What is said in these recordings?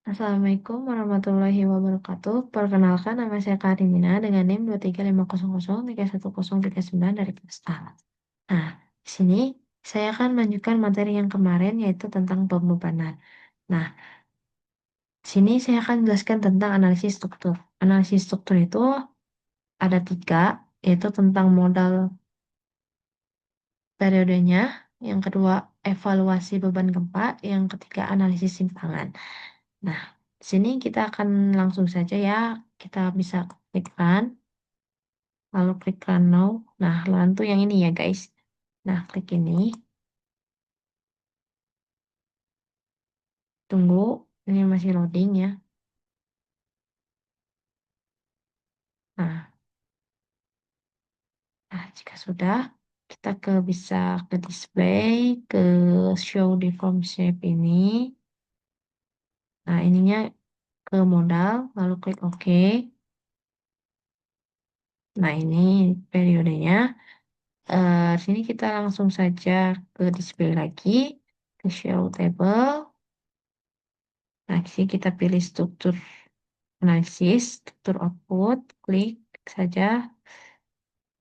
Assalamualaikum warahmatullahi wabarakatuh. Perkenalkan, nama saya Karimina dengan NIM 235003139 dari kelas A. Nah, di sini saya akan melanjutkan materi yang kemarin yaitu tentang pembebanan. Nah, di sini saya akan jelaskan tentang analisis struktur. Analisis struktur itu ada tiga, yaitu tentang modal periodenya, yang kedua evaluasi beban gempa, yang ketiga analisis simpangan. Nah, di sini kita akan langsung saja ya, kita bisa klik run, lalu klik run now. Nah, run tuh yang ini ya guys. Nah, klik ini, tunggu, ini masih loading ya. Nah, jika sudah, kita bisa ke display, ke show di form shape ini. Nah, ininya ke modal, lalu klik OK. Nah, ini periodenya. Sini kita langsung saja ke display lagi, ke show table. Nah, di sini kita pilih struktur analisis, struktur output, klik saja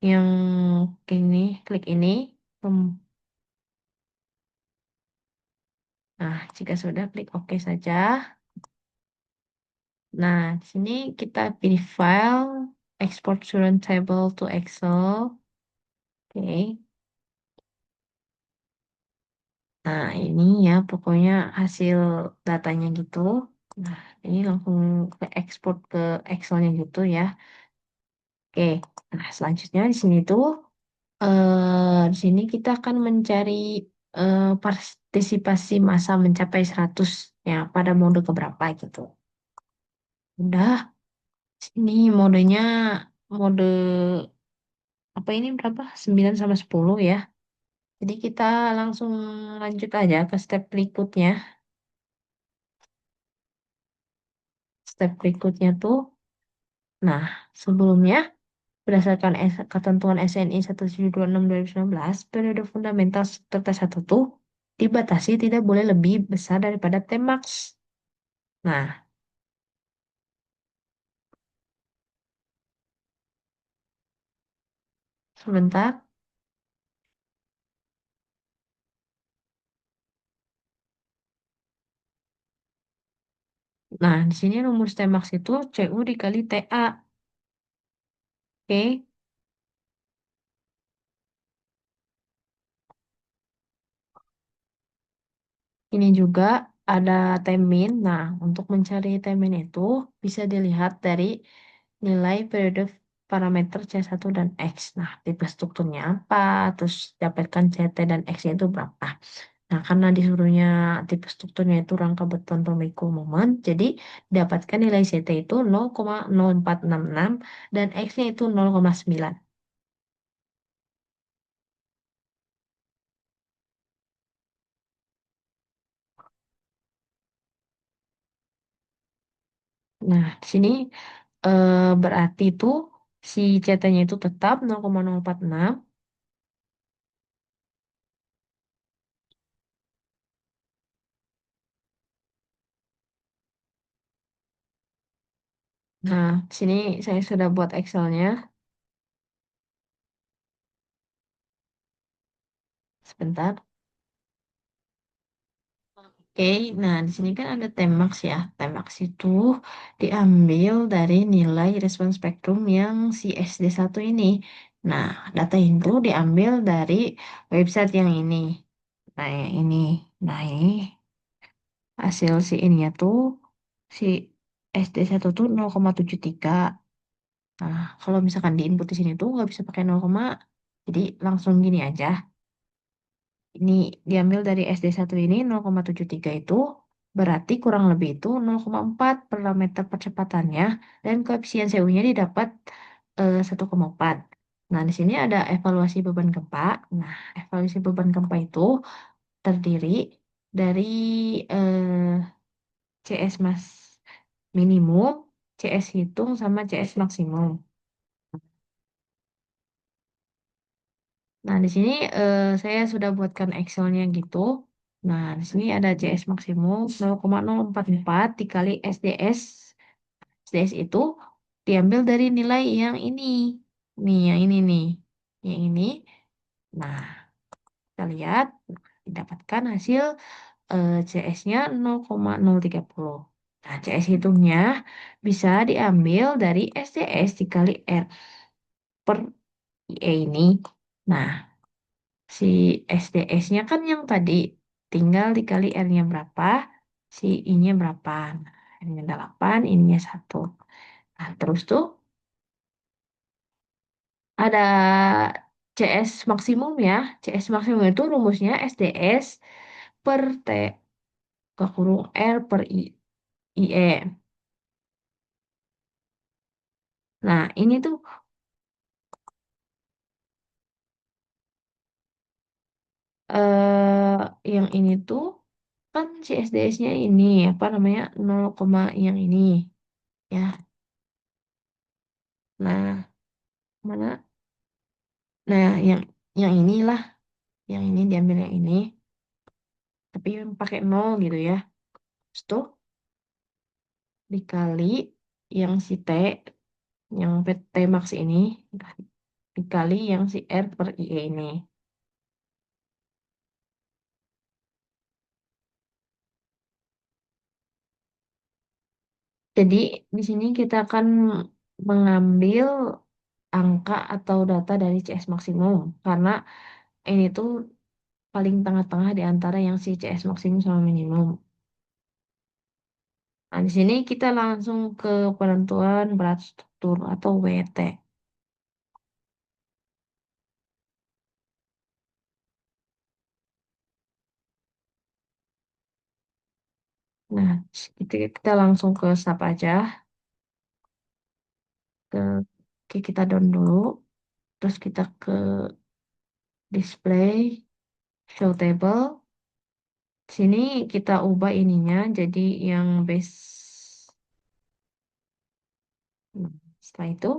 yang ini, klik ini. Nah, jika sudah, klik OK saja. Nah, di sini kita pilih file, export current table to Excel. Oke. Nah, ini ya pokoknya hasil datanya gitu. Nah, ini langsung ke ekspor ke Excelnya gitu ya. Oke. Nah, selanjutnya di sini tuh di sini kita akan mencari partisipasi massa mencapai 100 ya pada mode keberapa gitu. Udah, ini modenya mode apa ini berapa? 9 sama 10 ya. Jadi kita langsung lanjut aja ke step berikutnya. Step berikutnya tuh, nah sebelumnya berdasarkan ketentuan SNI 1726/2019, periode fundamental serta satu tuh dibatasi tidak boleh lebih besar daripada Tmax. Nah, sebentar. Nah, di sini rumus Tmax itu CU dikali TA. Oke, ini juga ada Tmin. Nah, untuk mencari Tmin itu bisa dilihat dari nilai periode parameter C1 dan X. Nah, tipe strukturnya apa, terus dapatkan CT dan X-nya itu berapa. Nah, karena disuruhnya tipe strukturnya itu rangka beton pemikul momen, jadi dapatkan nilai CT itu 0,0466 dan X-nya itu 0,9. Nah, di sini berarti itu si CT-nya itu tetap 0,046. Nah, di sini saya sudah buat Excel-nya. Sebentar. Oke, nah di sini kan ada Tmax ya. Tmax itu diambil dari nilai respons spektrum yang si SD1 ini. Nah, data itu diambil dari website yang ini. Nah, yang ini. Nah, ini hasil si ininya tuh si SD1 tuh 0,73. Nah, kalau misalkan di input di sini tuh nggak bisa pakai 0, jadi langsung gini aja. Ini diambil dari SD1 ini 0,73 itu berarti kurang lebih itu 0,4 parameter percepatannya dan koefisien CU-nya didapat 1,4. Nah, di sini ada evaluasi beban gempa. Nah, evaluasi beban gempa itu terdiri dari CS mas minimum, CS hitung sama CS maksimum. Nah, di sini saya sudah buatkan Excel-nya gitu. Nah, di sini ada CS maksimum 0,044 dikali SDS. SDS itu diambil dari nilai yang ini. Nih, yang ini nih. Yang ini. Nah, kita lihat didapatkan hasil CS-nya 0,030. Nah, CS hitungnya bisa diambil dari SDS dikali R per IE ini. Nah, si SDS-nya kan yang tadi tinggal dikali R-nya berapa, si I-nya berapa. Nah, R-nya 8, I-nya 1. Nah, terus tuh ada CS maksimum ya. CS maksimum itu rumusnya SDS per T ke kurung R per IE. Nah, ini tuh yang ini tuh kan si SDS-nya ini apa namanya 0, yang ini ya. Nah, mana? Nah, yang inilah, yang ini diambil yang ini, tapi pakai nol gitu ya. Terus tuh dikali yang si T, yang PT Max ini, dikali yang si R per IE ini. Jadi di sini kita akan mengambil angka atau data dari CS maksimum karena ini tuh paling tengah-tengah di antara yang si CS maksimum sama minimum. Nah, di sini kita langsung ke penentuan berat struktur atau WT. Nah, kita langsung ke SAP aja, ke, kita down dulu, terus kita ke display, show table. Sini kita ubah ininya jadi yang base. Nah, setelah itu,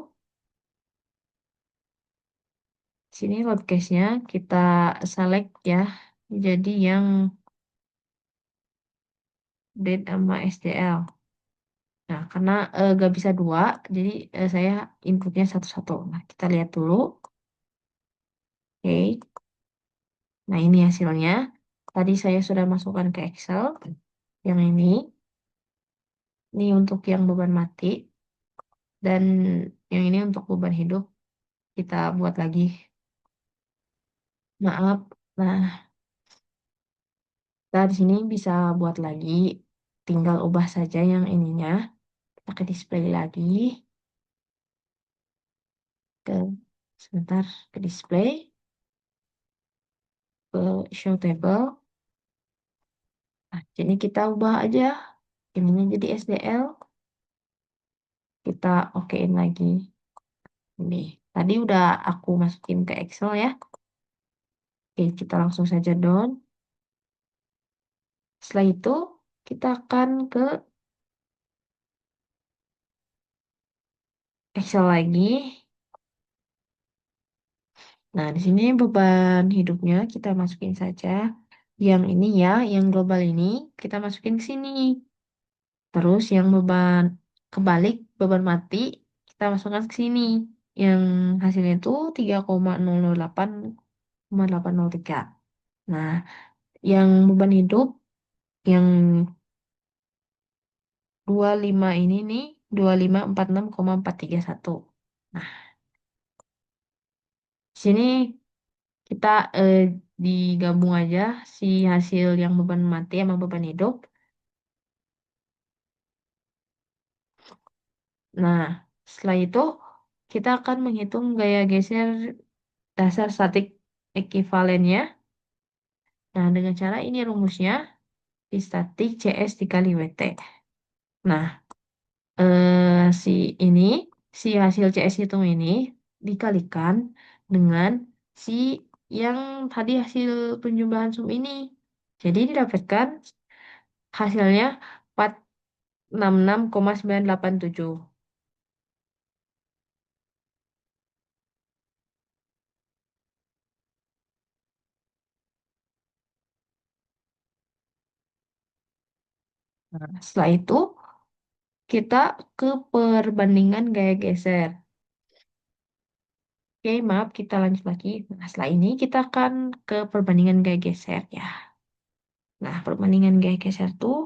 sini load case-nya kita select ya, jadi yang date sama SDL. Nah, karena gak bisa dua, jadi saya inputnya satu-satu. Nah, kita lihat dulu. Oke, nah ini hasilnya. Tadi saya sudah masukkan ke Excel. Yang ini untuk yang beban mati. Dan yang ini untuk beban hidup. Kita buat lagi. Maaf. Nah, kita di sini bisa buat lagi. Tinggal ubah saja yang ininya. Kita ke display lagi. Ke, sebentar, ke display. Ke show table. Nah, jadi kita ubah aja. Ininya jadi SDL. Kita okein lagi. Ini. Tadi udah aku masukin ke Excel ya. Oke, kita langsung saja down. Setelah itu, kita akan ke Excel lagi. Nah, di sini beban hidupnya kita masukin saja. Yang ini ya, yang global ini kita masukin ke sini. Terus yang beban kebalik, beban mati kita masukkan ke sini. Yang hasilnya itu 3,008,803. Nah, yang beban hidup yang 25 ini nih 2546,431. Nah, di sini kita digabung aja si hasil yang beban mati sama beban hidup. Nah, setelah itu kita akan menghitung gaya geser dasar statik ekuivalennya. Nah, dengan cara ini rumusnya di statik CS dikali WT. Nah, si ini, si hasil CS hitung ini dikalikan dengan si yang tadi hasil penjumlahan sum ini. Jadi didapatkan hasilnya 466,987. Nah, setelah itu kita ke perbandingan gaya geser. Oke, maaf kita lanjut lagi. Nah, setelah ini kita akan ke perbandingan gaya geser ya. Nah, perbandingan gaya geser tuh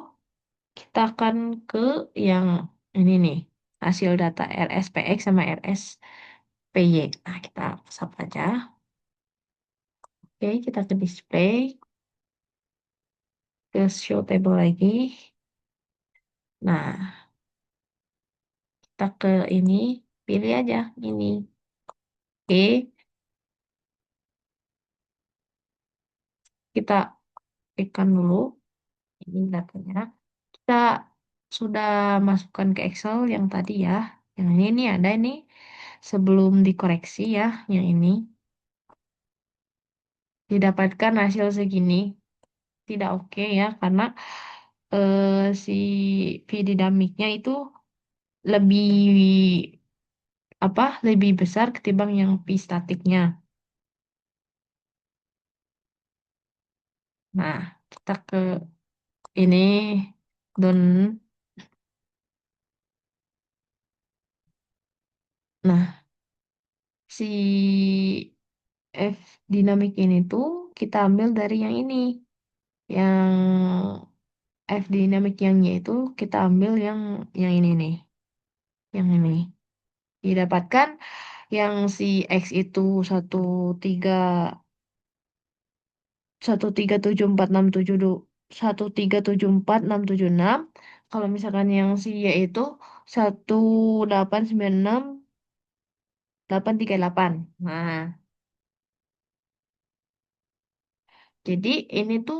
kita akan ke yang ini nih. Hasil data RSPX sama RSPY. Nah, kita sub aja. Oke, kita ke display. Ke show table lagi. Nah, kita ke ini. Pilih aja ini. Oke, kita klikkan dulu. Ini datanya. Kita sudah masukkan ke Excel yang tadi ya. Yang ini nih ada ini sebelum dikoreksi ya. Yang ini didapatkan hasil segini. Tidak oke ya karena si V dinamiknya itu lebih apa? Lebih besar ketimbang yang V statiknya. Nah, kita ke ini don. Nah, si F dinamik ini tuh kita ambil dari yang ini. Yang F dinamik yang Y itu kita ambil yang ini nih. Yang ini. Didapatkan yang si X itu 1374676. Kalau misalkan yang si Y itu 1896838. Nah, jadi ini tuh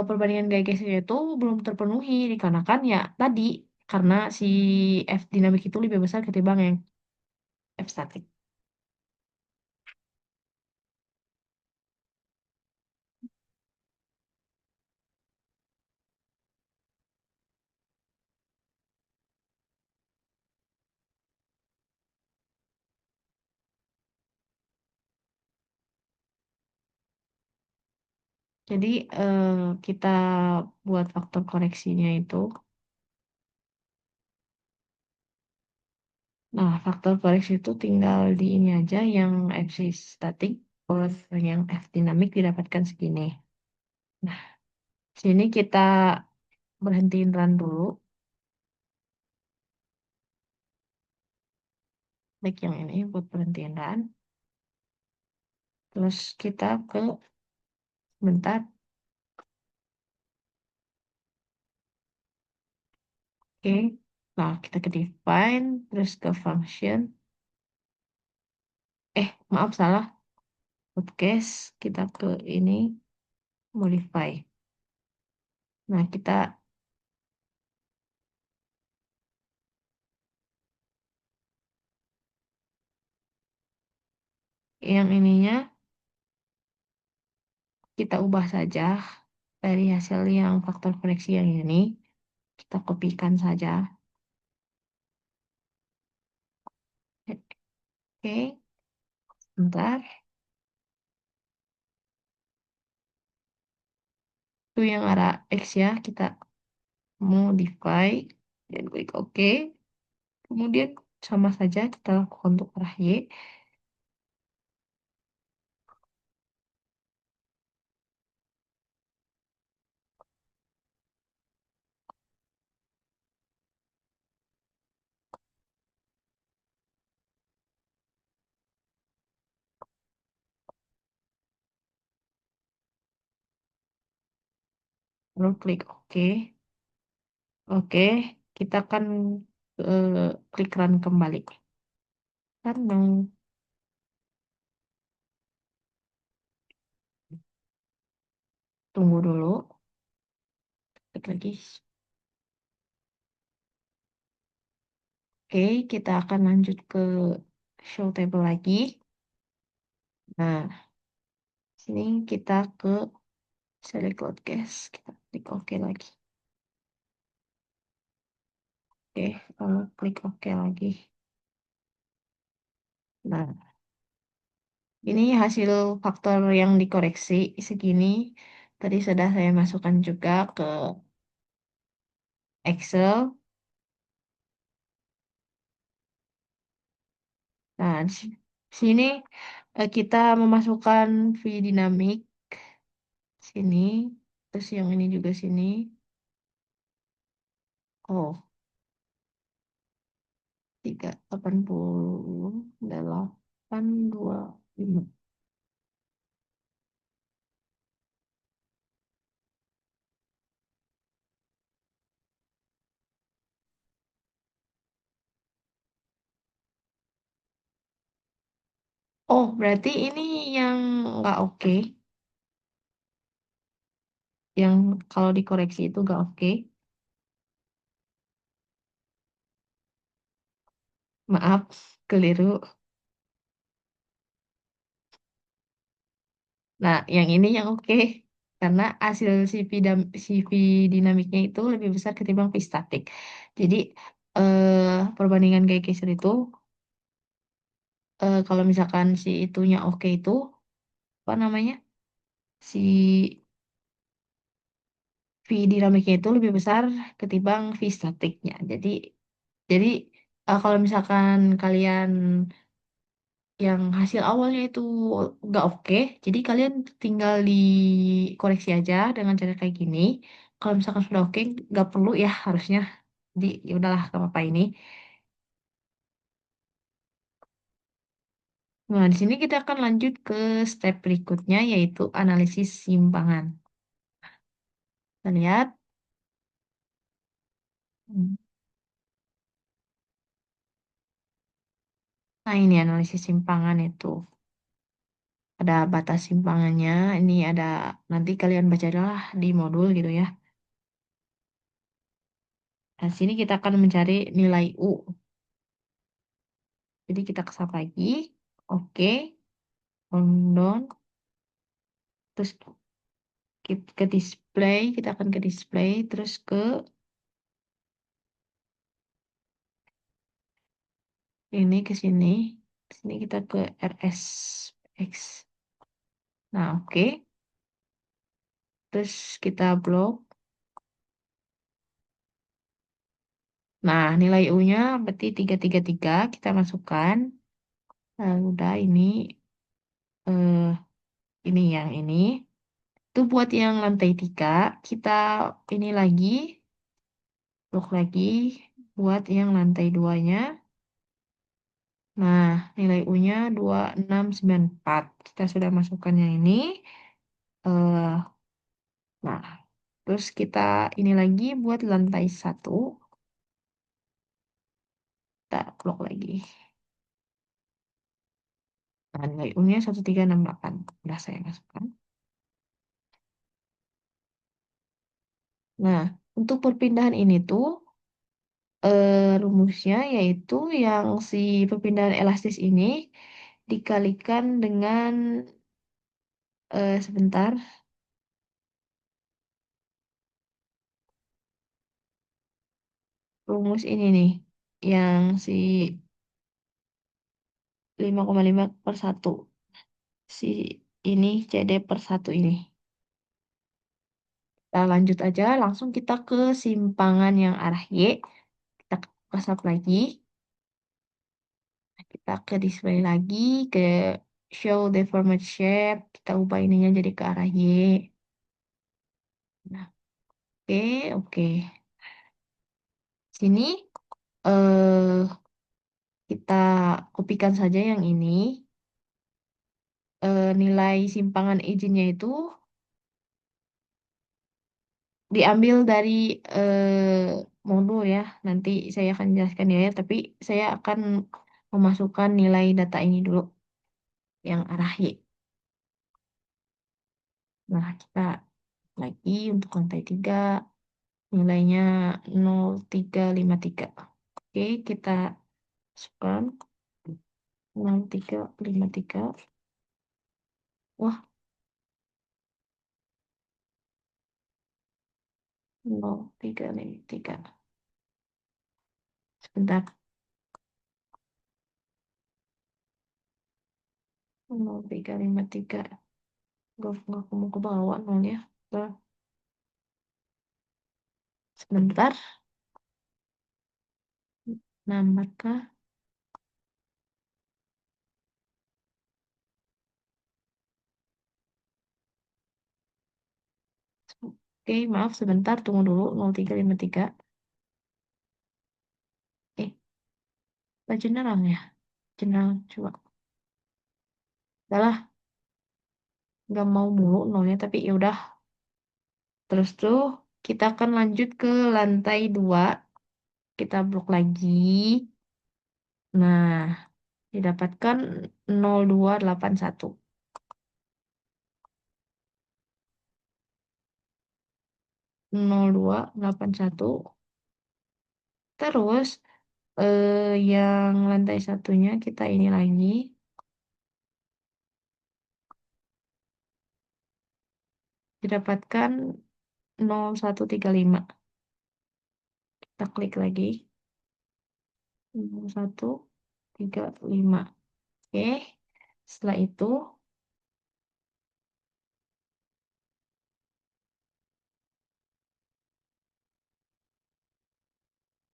perbandingan gaya gesernya itu belum terpenuhi dikarenakan ya tadi karena si F dinamik itu lebih besar ketimbang yang F statik. Jadi eh, kita buat faktor koreksinya itu. Nah, faktor koreksi itu tinggal di ini aja yang FC statik plus yang F dinamik didapatkan segini. Nah, sini kita berhentiin run dulu. Klik yang ini buat berhentiin run. Terus kita ke bentar. Oke. Nah, kita ke define, terus ke function. Maaf salah. Podcast, kita ke ini modify. Nah, kita yang ininya kita ubah saja dari hasil yang faktor koreksi yang ini. Kita kopikan saja. Oke, bentar. Itu yang arah X ya, kita modify dan klik OK. Kemudian sama saja kita lakukan untuk arah Y. Lalu klik OK. Oke, kita akan eh, klik run kembali. Kan mau tunggu dulu. Klik lagi. Oke, kita akan lanjut ke show table lagi. Nah, sini kita ke select load case. Kita klik OK lagi. Oke, lalu klik OK lagi. Nah, ini hasil faktor yang dikoreksi segini. Tadi sudah saya masukkan juga ke Excel. Nah, sini kita memasukkan V dinamik sini, terus yang ini juga sini. Oh, 380, 825. Oh, berarti ini yang nggak oke. Yang kalau dikoreksi itu nggak oke. Maaf, keliru. Nah, yang ini yang oke. Karena hasil CV dinamiknya itu lebih besar ketimbang V statik. Jadi, perbandingan kayak geser itu, kalau misalkan si itunya oke itu, apa namanya? Si V dinamiknya itu lebih besar ketimbang V statiknya. Jadi kalau misalkan kalian yang hasil awalnya itu nggak oke, jadi kalian tinggal dikoreksi aja dengan cara kayak gini. Kalau misalkan sudah oke, nggak perlu ya harusnya. Jadi ya udahlah, gak apa-apa ini. Nah, di sini kita akan lanjut ke step berikutnya, yaitu analisis simpangan. Kita lihat. Hmm. Nah, ini analisis simpangan itu. Ada batas simpangannya. Ini ada, nanti kalian baca lah di modul gitu ya. Nah, sini kita akan mencari nilai U. Jadi kita kesap lagi. Oke. Down. Terus ke display. Kita akan ke display. Terus ke ini, ke sini. Sini kita ke RSX. Nah, oke. Terus kita blok. Nah, nilai U-nya berarti 333. Kita masukkan. Nah, udah ini yang ini. Itu buat yang lantai 3. Kita ini lagi. Blok lagi. Buat yang lantai 2-nya. Nah, nilai U-nya 2694. Kita sudah masukkan yang ini. eh nah, terus kita ini lagi buat lantai 1. Kita blok lagi. Nah, nilai U-nya 1368. Udah saya masukkan. Nah, untuk perpindahan ini tuh rumusnya yaitu yang si perpindahan elastis ini dikalikan dengan sebentar, rumus ini nih yang si 5,5/1, si ini CD/1 ini. Kita lanjut aja, langsung kita ke simpangan yang arah Y. Kita kasap lagi. Kita ke display lagi, ke show deformed shape. Kita ubah ininya jadi ke arah Y. Nah, oke, oke. Sini eh kita kopikan saja yang ini. Nilai simpangan izinnya itu diambil dari modul ya. Nanti saya akan jelaskan ya, tapi saya akan memasukkan nilai data ini dulu yang arah Y. Nah, kita lagi untuk lantai 3 nilainya 0,353. Oke, kita masukkan 0,353. Wah, 0,353. Sebentar, 0,353. Nggak mau ke bawah nolnya. Sebentar. Nambah kah? Oke, maaf sebentar, tunggu dulu. 0353. Eh, apa general ya? General, coba. Udahlah, nggak mau mulu nolnya, tapi ya udah. Terus tuh, kita akan lanjut ke lantai 2. Kita blok lagi. Nah, didapatkan 0281. 0281. Terus, yang lantai satunya kita ini lagi. Didapatkan 0135. Kita klik lagi. 0135. Oke. Setelah itu,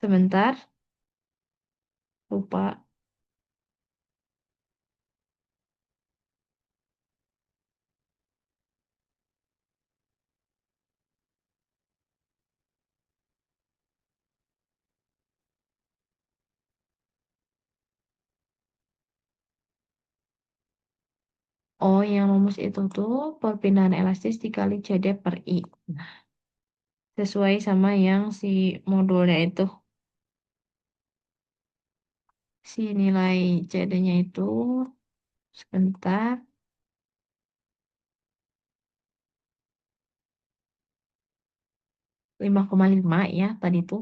sebentar, lupa. Oh, yang rumus itu tuh perpindahan elastis dikali CD per I. Nah, sesuai sama yang si modulnya itu. Si nilai CD-nya itu, sebentar, 5,5 ya tadi tuh.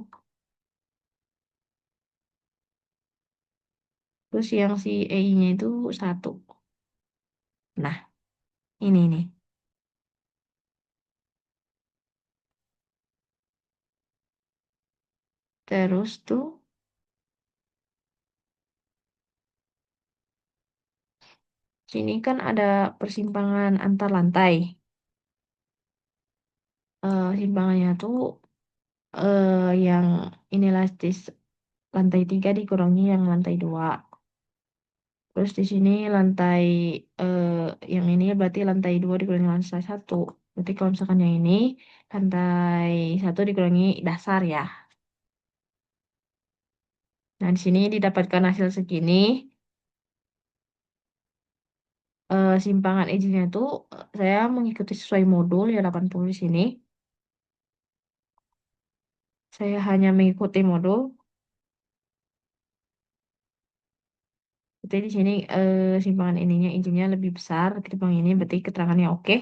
Terus yang si EI-nya itu 1. Nah, ini nih. Terus tuh, sini kan ada persimpangan antar lantai. Simpangannya tuh yang ini elastis lantai 3 dikurangi yang lantai 2. Terus di sini lantai eh, yang ini berarti lantai 2 dikurangi lantai 1. Berarti kalau misalkan yang ini lantai 1 dikurangi dasar ya. Nah, di sini didapatkan hasil segini. Simpangan izinnya itu saya mengikuti sesuai modul ya 80 di sini. Saya hanya mengikuti modul. Berarti di sini simpangan ininya izinnya lebih besar ketimbang ini berarti keterangannya oke.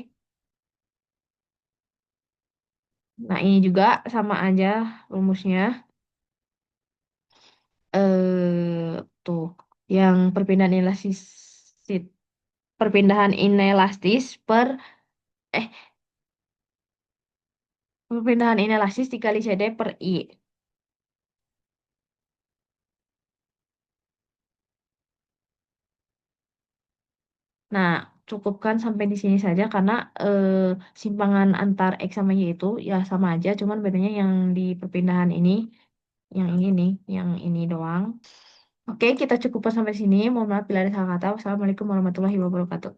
Nah, ini juga sama aja rumusnya. Tuh, yang perpindahan inelastis eh perpindahan inelastis dikali CD per I. Nah, cukupkan sampai di sini saja karena simpangan antar X sama Y itu ya sama aja, cuman bedanya yang di perpindahan ini, yang ini nih, yang ini doang. Oke, kita cukupkan sampai sini. Mohon maaf bila ada salah kata. Wassalamualaikum warahmatullahi wabarakatuh.